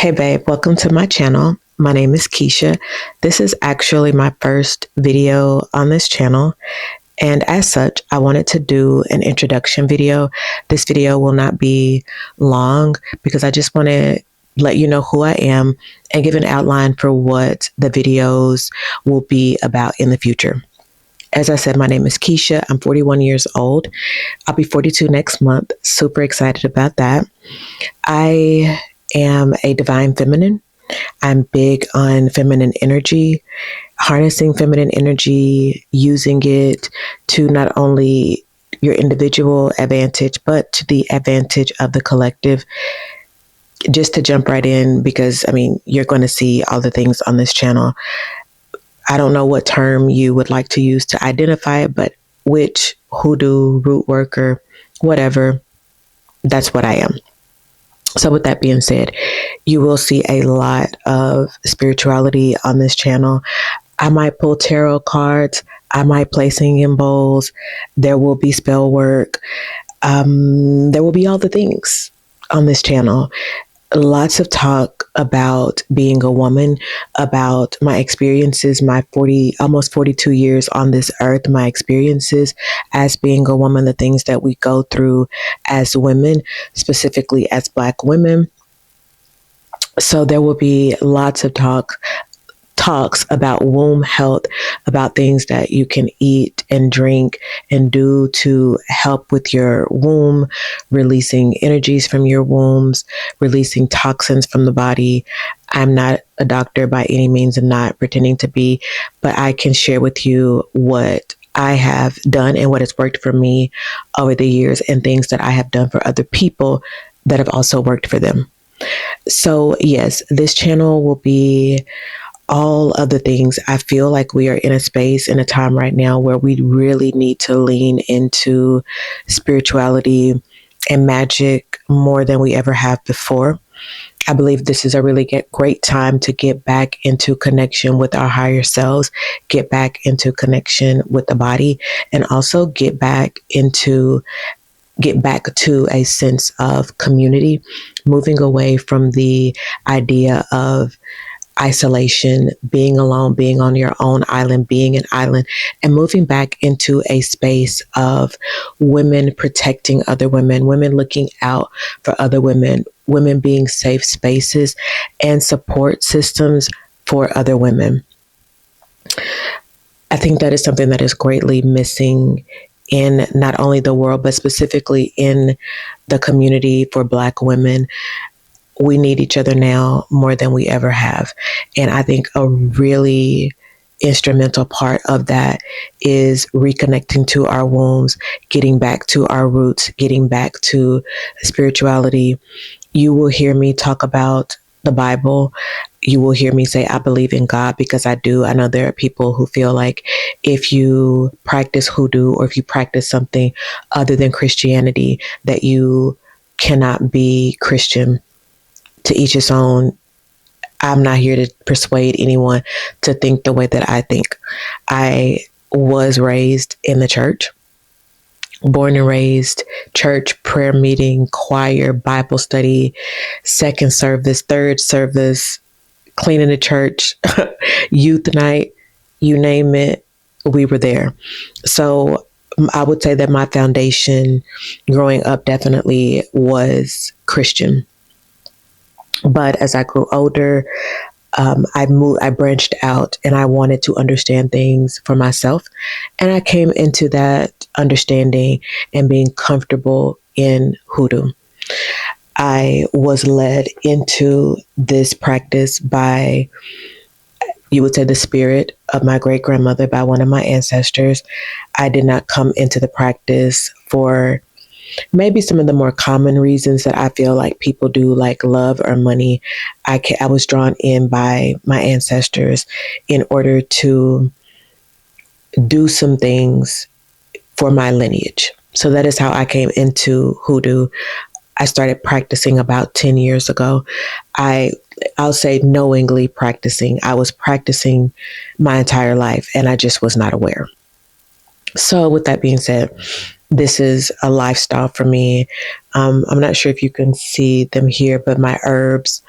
Hey babe, welcome to my channel. My name is Keisha. This is actually my first video on this channel, and as such, I wanted to do an introduction video. This video will not be long because I just want to let you know who I am and give an outline for what the videos will be about in the future. As I said, my name is Keisha. I'm 41 years old. I'll be 42 next month. Super excited about that. I am a divine feminine. I'm big on feminine energy, harnessing feminine energy, using it to not only your individual advantage, but to the advantage of the collective. Just to jump right in, because you're going to see all the things on this channel. I don't know what term you would like to use to identify it, but witch, hoodoo, root worker, whatever, that's what I am. So with that being said, you will see a lot of spirituality on this channel. I might pull tarot cards. I might play singing bowls. There will be spell work. There will be all the things on this channel. Lots of talk about being a woman, about my experiences, my almost 42 years on this earth, my experiences as being a woman, the things that we go through as women, specifically as Black women. So there will be lots of talks about womb health, about things that you can eat and drink and do to help with your womb, releasing energies from your wombs, releasing toxins from the body. I'm not a doctor by any means and not pretending to be, but I can share with you what I have done and what has worked for me over the years, and things that I have done for other people that have also worked for them. So yes, this channel will be all of the things. I feel like we are in a space, in a time right now where we really need to lean into spirituality and magic more than we ever have before. I believe this is a really great time to get back into connection with our higher selves, get back into connection with the body, and also get back to a sense of community, moving away from the idea of isolation, being alone, being on your own island, being an island, and moving back into a space of women protecting other women, women looking out for other women, women being safe spaces and support systems for other women. I think that is something that is greatly missing in not only the world, but specifically in the community for Black women. We need each other now more than we ever have. And I think a really instrumental part of that is reconnecting to our wombs, getting back to our roots, getting back to spirituality. You will hear me talk about the Bible. You will hear me say, I believe in God, because I do. I know there are people who feel like if you practice hoodoo or if you practice something other than Christianity, that you cannot be Christian. To each his own. I'm not here to persuade anyone to think the way that I think. I was raised in the church, born and raised, church, prayer meeting, choir, Bible study, second service, third service, cleaning the church, youth night, you name it, we were there. So I would say that my foundation growing up definitely was Christian. But as I grew older, I branched out and I wanted to understand things for myself. And I came into that understanding and being comfortable in hoodoo. I was led into this practice by, you would say, the spirit of my great grandmother, by one of my ancestors. I did not come into the practice for maybe some of the more common reasons that I feel like people do, like love or money. I was drawn in by my ancestors in order to do some things for my lineage. So that is how I came into hoodoo. I started practicing about 10 years ago. I'll say knowingly practicing. I was practicing my entire life and I just was not aware. So with that being said, this is a lifestyle for me. I'm not sure if you can see them here, but my herbs,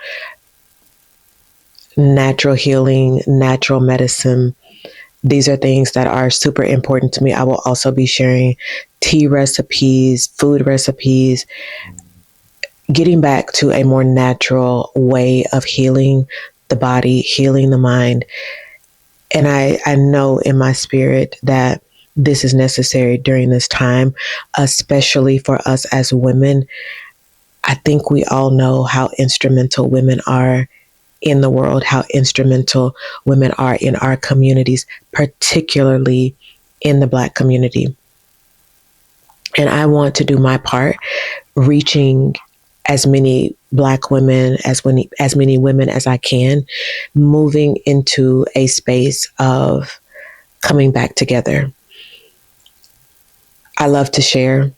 natural healing, natural medicine. These are things that are super important to me. I will also be sharing tea recipes, food recipes, getting back to a more natural way of healing the body, healing the mind. And I know in my spirit that this is necessary during this time, especially for us as women. I think we all know how instrumental women are in the world, how instrumental women are in our communities, particularly in the Black community. And I want to do my part reaching as many Black women, as many women as I can, moving into a space of coming back together. I love to share.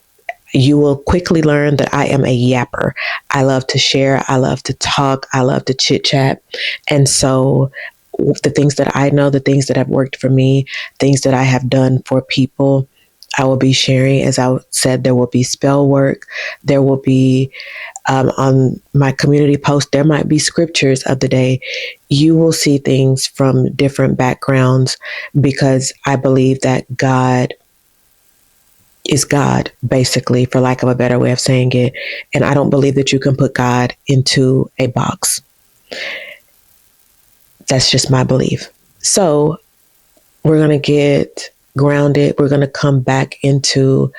You will quickly learn that I am a yapper. I love to share. I love to talk. I love to chit chat. And so the things that I know, the things that have worked for me, things that I have done for people, I will be sharing. As I said, there will be spell work. There will be on my community post, there might be scriptures of the day. You will see things from different backgrounds because I believe that God is God, basically, for lack of a better way of saying it. And I don't believe that you can put God into a box. That's just my belief. So we're going to get grounded. We're going to come back into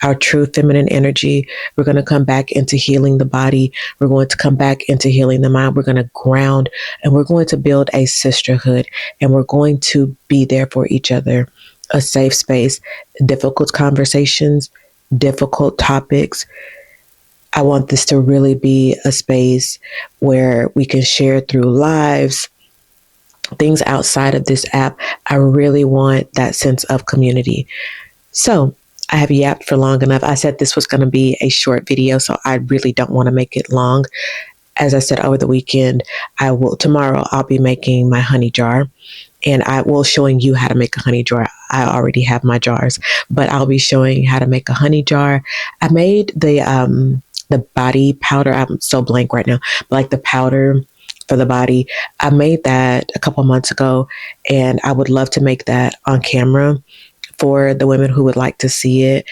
our true feminine energy. We're going to come back into healing the body. We're going to come back into healing the mind. We're going to ground and we're going to build a sisterhood and we're going to be there for each other, a safe space, difficult conversations, difficult topics. I want this to really be a space where we can share through lives, things outside of this app. I really want that sense of community. So I have yapped for long enough. I said this was going to be a short video, so I really don't want to make it long. As I said over the weekend, tomorrow I'll be making my honey jar and I will showing you how to make a honey jar. I already have my jars, but I'll be showing how to make a honey jar. I made the body powder. I'm so blank right now, but like the powder for the body. I made that a couple months ago and I would love to make that on camera for the women who would like to see it.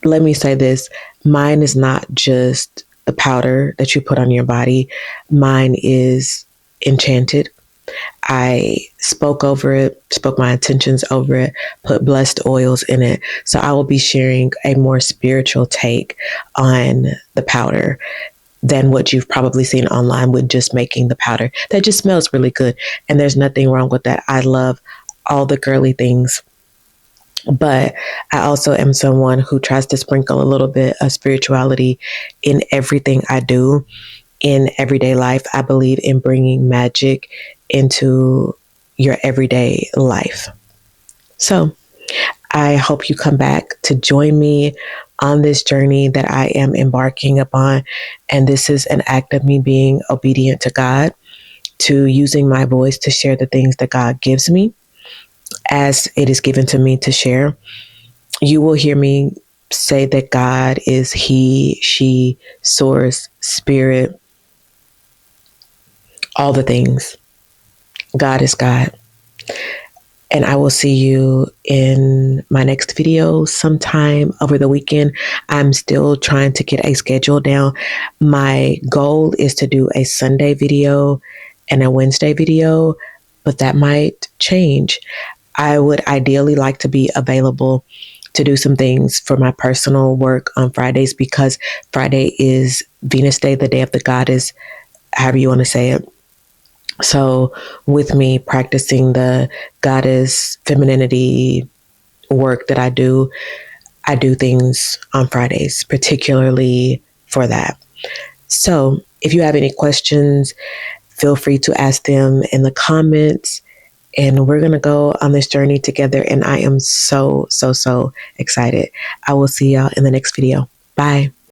Let me say this. Mine is not just the powder that you put on your body. Mine is enchanted. I spoke over it, spoke my intentions over it, put blessed oils in it. So I will be sharing a more spiritual take on the powder than what you've probably seen online with just making the powder. That just smells really good. And there's nothing wrong with that. I love all the girly things. But I also am someone who tries to sprinkle a little bit of spirituality in everything I do in everyday life. I believe in bringing magic into your everyday life. So I hope you come back to join me on this journey that I am embarking upon. And this is an act of me being obedient to God, to using my voice to share the things that God gives me as it is given to me to share. You will hear me say that God is He, she, source, spirit, all the things. God is God. And I will see you in my next video sometime over the weekend. I'm still trying to get a schedule down. My goal is to do a Sunday video and a Wednesday video, but that might change. I would ideally like to be available to do some things for my personal work on Fridays because Friday is Venus Day, the day of the goddess, however you want to say it. So with me practicing the goddess femininity work that I do things on Fridays, particularly for that. So if you have any questions, feel free to ask them in the comments. And we're going to go on this journey together. And I am so excited. I will see y'all in the next video. Bye.